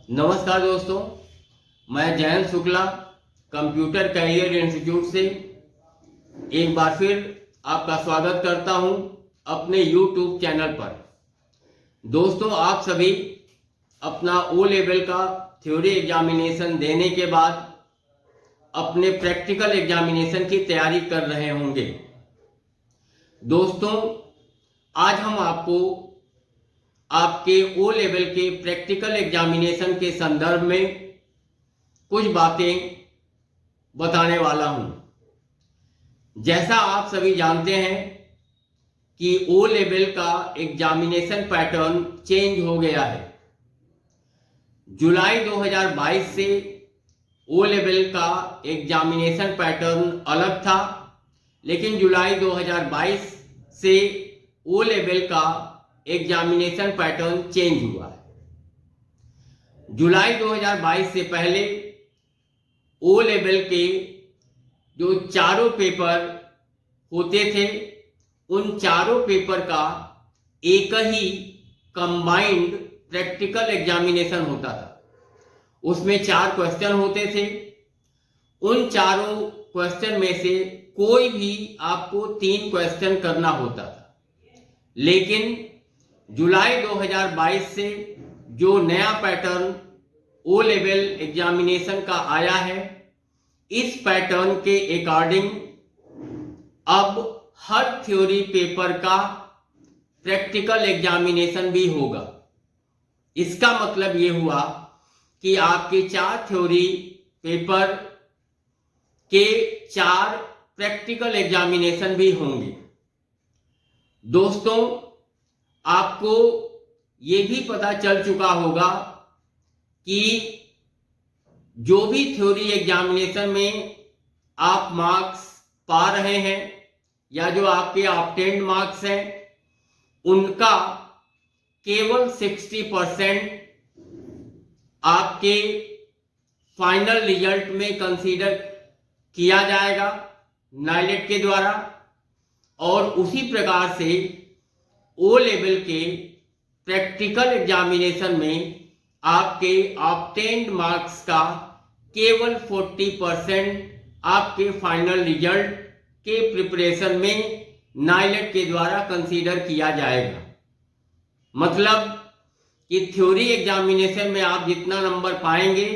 नमस्कार दोस्तों, मैं Jayant Shukla computer career institute से एक बार फिर आपका स्वागत करता हूं अपने YouTube चैनल पर। दोस्तों, आप सभी अपना ओ लेवल का थ्योरी एग्जामिनेशन देने के बाद अपने प्रैक्टिकल एग्जामिनेशन की तैयारी कर रहे होंगे। दोस्तों, आज हम आपको आपके ओ लेवल के प्रैक्टिकल एग्जामिनेशन के संदर्भ में कुछ बातें बताने वाला हूं। जैसा आप सभी जानते हैं कि ओ लेवल का एग्जामिनेशन पैटर्न चेंज हो गया है। जुलाई 2022 से ओ लेवल का एग्जामिनेशन पैटर्न अलग था, लेकिन जुलाई 2022 से ओ लेवल का एग्जामिनेशन पैटर्न चेंज हुआ है। जुलाई 2022 से पहले ओ लेवल के जो चारों पेपर होते थे, उन चारों पेपर का एक ही कंबाइंड प्रैक्टिकल एग्जामिनेशन होता था। उसमें 4 क्वेश्चन होते थे। उन चारों क्वेश्चन में से कोई भी आपको 3 क्वेश्चन करना होता था। लेकिन जुलाई 2022 से जो नया पैटर्न ओ लेवल एग्जामिनेशन का आया है, इस पैटर्न के अकॉर्डिंग अब हर थ्योरी पेपर का प्रैक्टिकल एग्जामिनेशन भी होगा। इसका मतलब ये हुआ कि आपके 4 थ्योरी पेपर के 4 प्रैक्टिकल एग्जामिनेशन भी होंगे। दोस्तों, आपको ये भी पता चल चुका होगा कि जो भी थ्योरी एग्जामिनेशन में आप मार्क्स पा रहे हैं या जो आपके ऑब्टेन्ड मार्क्स हैं, उनका केवल 60% आपके फाइनल रिजल्ट में कंसीडर किया जाएगा नाइलेट के द्वारा। और उसी प्रकार से ओ लेवल के प्रैक्टिकल एग्जामिनेशन में आपके ऑब्टेन्ड मार्क्स का केवल 40% आपके फाइनल रिजल्ट के प्रिपरेशन में नाइलेट के द्वारा कंसीडर किया जाएगा। मतलब कि थ्योरी एग्जामिनेशन में आप जितना नंबर पाएंगे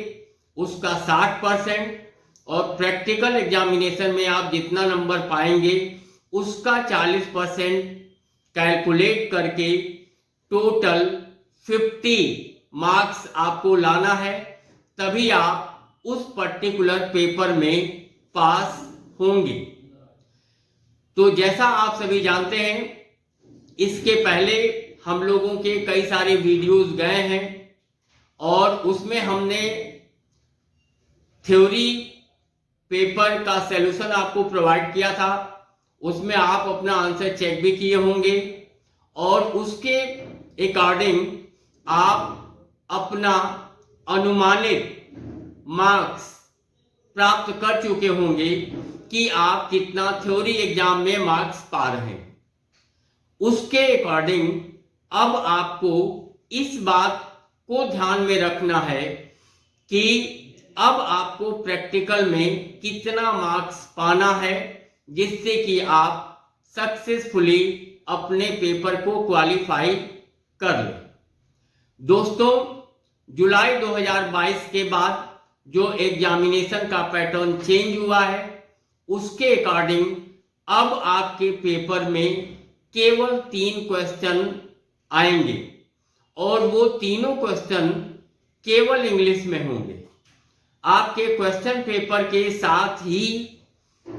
उसका 60% और प्रैक्टिकल एग्जामिनेशन में आप जितना नंबर पाएंगे उसका 40% कैलकुलेट करके टोटल 50 मार्क्स आपको लाना है, तभी आप उस पर्टिकुलर पेपर में पास होंगे। तो जैसा आप सभी जानते हैं, इसके पहले हम लोगों के कई सारे वीडियोस गए हैं और उसमें हमने थ्योरी पेपर का सॉल्यूशन आपको प्रोवाइड किया था। उसमें आप अपना आंसर चेक भी किए होंगे और उसके अकॉर्डिंग आप अपना अनुमानित मार्क्स प्राप्त कर चुके होंगे कि आप कितना थ्योरी एग्जाम में मार्क्स पा रहे हैं। उसके अकॉर्डिंग अब आपको इस बात को ध्यान में रखना है कि अब आपको प्रैक्टिकल में कितना मार्क्स पाना है, जिससे कि आप सक्सेसफुली अपने पेपर को क्वालिफाई कर लें। दोस्तों, जुलाई 2022 के बाद जो एग्जामिनेशन का पैटर्न चेंज हुआ है, उसके अकॉर्डिंग अब आपके पेपर में केवल 3 क्वेश्चन आएंगे और वो तीनों क्वेश्चन केवल इंग्लिश में होंगे। आपके क्वेश्चन पेपर के साथ ही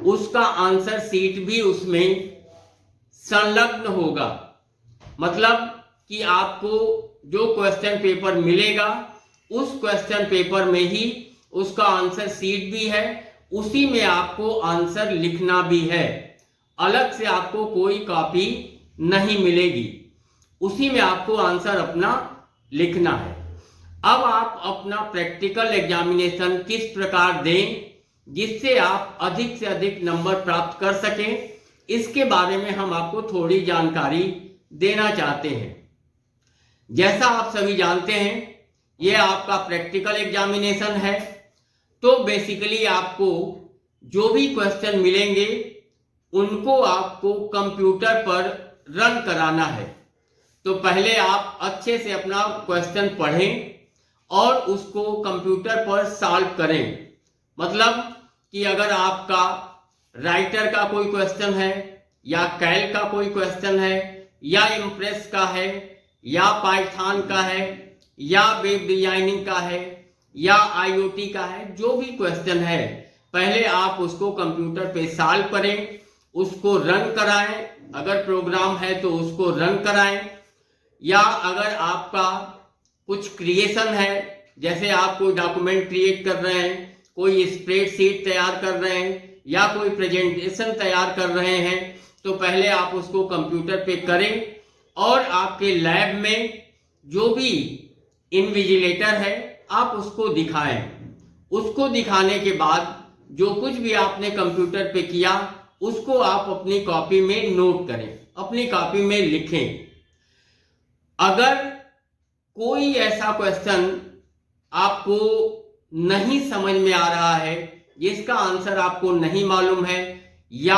उसका आंसर शीट भी उसमें संलग्न होगा। मतलब कि आपको जो क्वेश्चन पेपर मिलेगा उस क्वेश्चन पेपर में ही उसका आंसर शीट भी है, उसी में आपको आंसर लिखना भी है। अलग से आपको कोई कॉपी नहीं मिलेगी, उसी में आपको आंसर अपना लिखना है। अब आप अपना प्रैक्टिकल एग्जामिनेशन किस प्रकार दें जिससे आप अधिक से अधिक नंबर प्राप्त कर सकें, इसके बारे में हम आपको थोड़ी जानकारी देना चाहते हैं। जैसा आप सभी जानते हैं ये आपका प्रैक्टिकल एग्जामिनेशन है। तो बेसिकली आपको जो भी क्वेश्चन मिलेंगे उनको आपको कंप्यूटर पर रन कराना है। तो पहले आप अच्छे से अपना क्वेश्चन पढ़ें और उसको कंप्यूटर पर सॉल्व करें। मतलब कि अगर आपका राइटर का कोई क्वेश्चन है या कैल का कोई क्वेश्चन है या इम्प्रेस का है या पाइथन का है या वेब डिजाइनिंग का है या आईओटी का है, जो भी क्वेश्चन है पहले आप उसको कंप्यूटर पे सॉल्व करें, उसको रन कराएं। अगर प्रोग्राम है तो उसको रन कराएं, या अगर आपका कुछ क्रिएशन है, जैसे आप कोई डॉक्यूमेंट क्रिएट कर रहे हैं, कोई स्प्रेडशीट तैयार कर रहे हैं या कोई प्रेजेंटेशन तैयार कर रहे हैं, तो पहले आप उसको कंप्यूटर पे करें और आपके लैब में जो भी इन्विजिलेटर है आप उसको दिखाएं। उसको दिखाने के बाद जो कुछ भी आपने कंप्यूटर पे किया उसको आप अपनी कॉपी में नोट करें, अपनी कॉपी में लिखें। अगर कोई ऐसा क्वेश्चन आपको नहीं समझ में आ रहा है, जिसका आंसर आपको नहीं मालूम है, या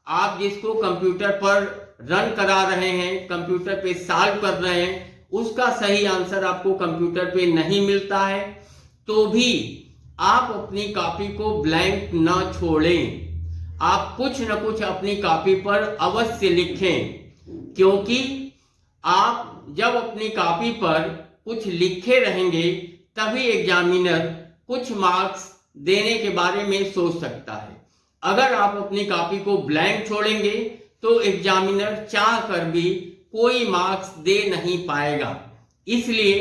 आप जिसको कंप्यूटर पर रन करा रहे हैं, कंप्यूटर पे सॉल्व कर रहे हैं, उसका सही आंसर आपको कंप्यूटर पे नहीं मिलता है, तो भी आप अपनी कॉपी को ब्लैंक ना छोड़ें। आप कुछ न कुछ अपनी कॉपी पर अवश्य लिखें, क्योंकि आप जब अपनी कॉपी पर कुछ लिखे रहेंगे तभी एग्जामिनर कुछ मार्क्स देने के बारे में सोच सकता है। अगर आप अपनी कॉपी को ब्लैंक छोड़ेंगे तो एग्जामिनर चाह कर भी कोई मार्क्स दे नहीं पाएगा। इसलिए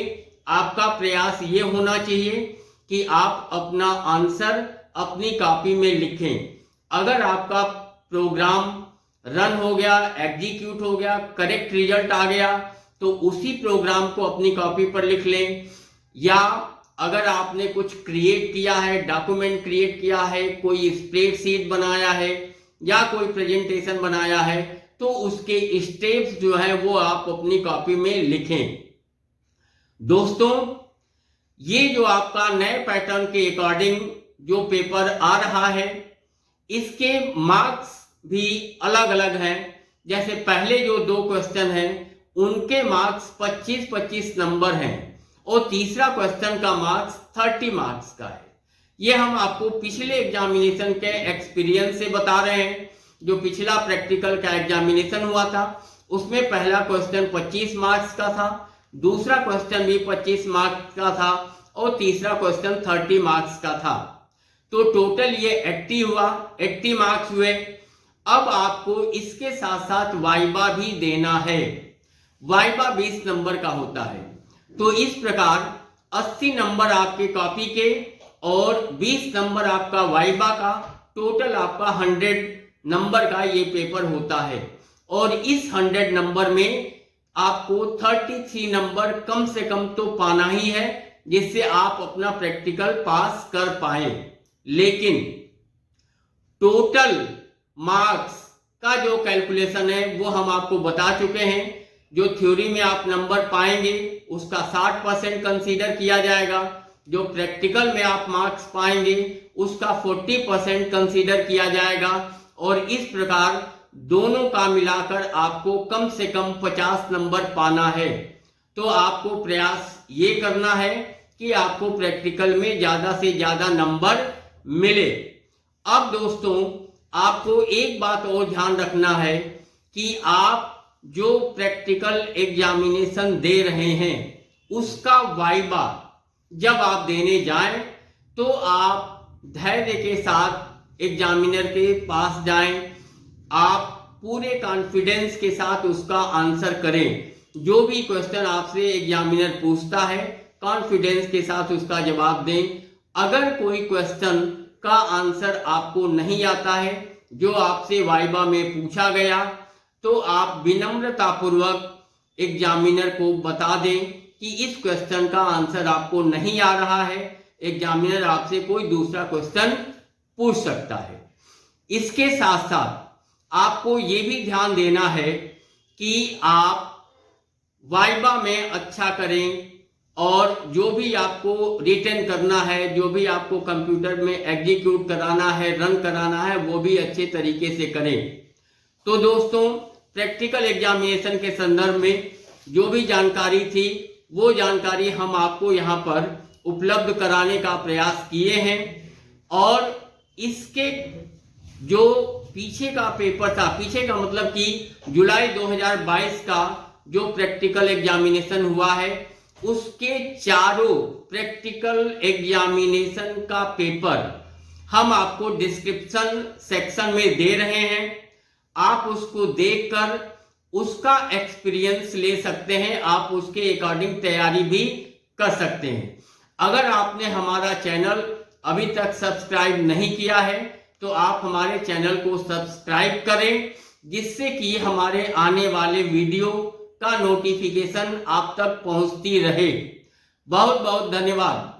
आपका प्रयास ये होना चाहिए कि आप अपना आंसर अपनी कॉपी में लिखें। अगर आपका प्रोग्राम रन हो गया, एग्जीक्यूट हो गया, करेक्ट रिजल्ट आ गया, तो उसी प्रोग्राम को अपनी कॉपी पर लिख लें। या अगर आपने कुछ क्रिएट किया है, डॉक्यूमेंट क्रिएट किया है, कोई स्प्रेडशीट बनाया है या कोई प्रेजेंटेशन बनाया है, तो उसके स्टेप्स जो है वो आप अपनी कॉपी में लिखें। दोस्तों, ये जो आपका नए पैटर्न के अकॉर्डिंग जो पेपर आ रहा है, इसके मार्क्स भी अलग अलग हैं। जैसे पहले जो 2 क्वेश्चन हैं उनके मार्क्स 25-25 नंबर हैं और तीसरा क्वेश्चन का मार्क्स 30 मार्क्स का है। ये हम आपको पिछले एग्जामिनेशन के एक्सपीरियंस से बता रहे हैं। जो पिछला प्रैक्टिकल का एग्जामिनेशन हुआ था उसमें पहला क्वेश्चन 25 मार्क्स का था, दूसरा क्वेश्चन भी 25 मार्क्स का था और तीसरा क्वेश्चन 30 मार्क्स का था। तो टोटल ये 80 हुआ, 80 मार्क्स हुए। अब आपको इसके साथ साथ वाइवा भी देना है। वाइवा 20 नंबर का होता है। तो इस प्रकार 80 नंबर आपके कॉपी के और 20 नंबर आपका वाइवा का, टोटल आपका 100 नंबर का ये पेपर होता है। और इस 100 नंबर में आपको 33 नंबर कम से कम तो पाना ही है, जिससे आप अपना प्रैक्टिकल पास कर पाए। लेकिन टोटल मार्क्स का जो कैलकुलेशन है वो हम आपको बता चुके हैं। जो थ्योरी में आप नंबर पाएंगे उसका 60% कंसीडर किया जाएगा, जो प्रैक्टिकल में आप मार्क्स पाएंगे उसका 40% कंसीडर किया जाएगा, और इस प्रकार दोनों का मिलाकर आपको कम से कम 50 नंबर पाना है। तो आपको प्रयास ये करना है कि आपको प्रैक्टिकल में ज्यादा से ज्यादा नंबर मिले। अब दोस्तों, आपको एक बात और ध्यान रखना है कि आप जो प्रैक्टिकल एग्जामिनेशन दे रहे हैं उसका वाइवा जब आप देने जाएं तो आप धैर्य के साथ एग्जामिनर के पास जाएं। आप पूरे कॉन्फिडेंस के साथ उसका आंसर करें। जो भी क्वेश्चन आपसे एग्जामिनर पूछता है कॉन्फिडेंस के साथ उसका जवाब दें। अगर कोई क्वेश्चन का आंसर आपको नहीं आता है जो आपसे वाइवा में पूछा गया, तो आप विनम्रतापूर्वक एग्जामिनर को बता दें कि इस क्वेश्चन का आंसर आपको नहीं आ रहा है, एग्जामिनर आपसे कोई दूसरा क्वेश्चन पूछ सकता है। इसके साथ साथ आपको ये भी ध्यान देना है कि आप वाइवा में अच्छा करें, और जो भी आपको रिटर्न करना है, जो भी आपको कंप्यूटर में एग्जीक्यूट कराना है, रन कराना है, वो भी अच्छे तरीके से करें। तो दोस्तों, प्रैक्टिकल एग्जामिनेशन के संदर्भ में जो भी जानकारी थी वो जानकारी हम आपको यहाँ पर उपलब्ध कराने का प्रयास किए हैं। और इसके जो पीछे का पेपर था, पीछे का मतलब कि जुलाई 2022 का जो प्रैक्टिकल एग्जामिनेशन हुआ है, उसके चारों प्रैक्टिकल एग्जामिनेशन का पेपर हम आपको डिस्क्रिप्शन सेक्शन में दे रहे हैं। आप उसको देखकर उसका एक्सपीरियंस ले सकते हैं, आप उसके अकॉर्डिंग तैयारी भी कर सकते हैं। अगर आपने हमारा चैनल अभी तक सब्सक्राइब नहीं किया है तो आप हमारे चैनल को सब्सक्राइब करें, जिससे कि हमारे आने वाले वीडियो का नोटिफिकेशन आप तक पहुंचती रहे। बहुत बहुत धन्यवाद।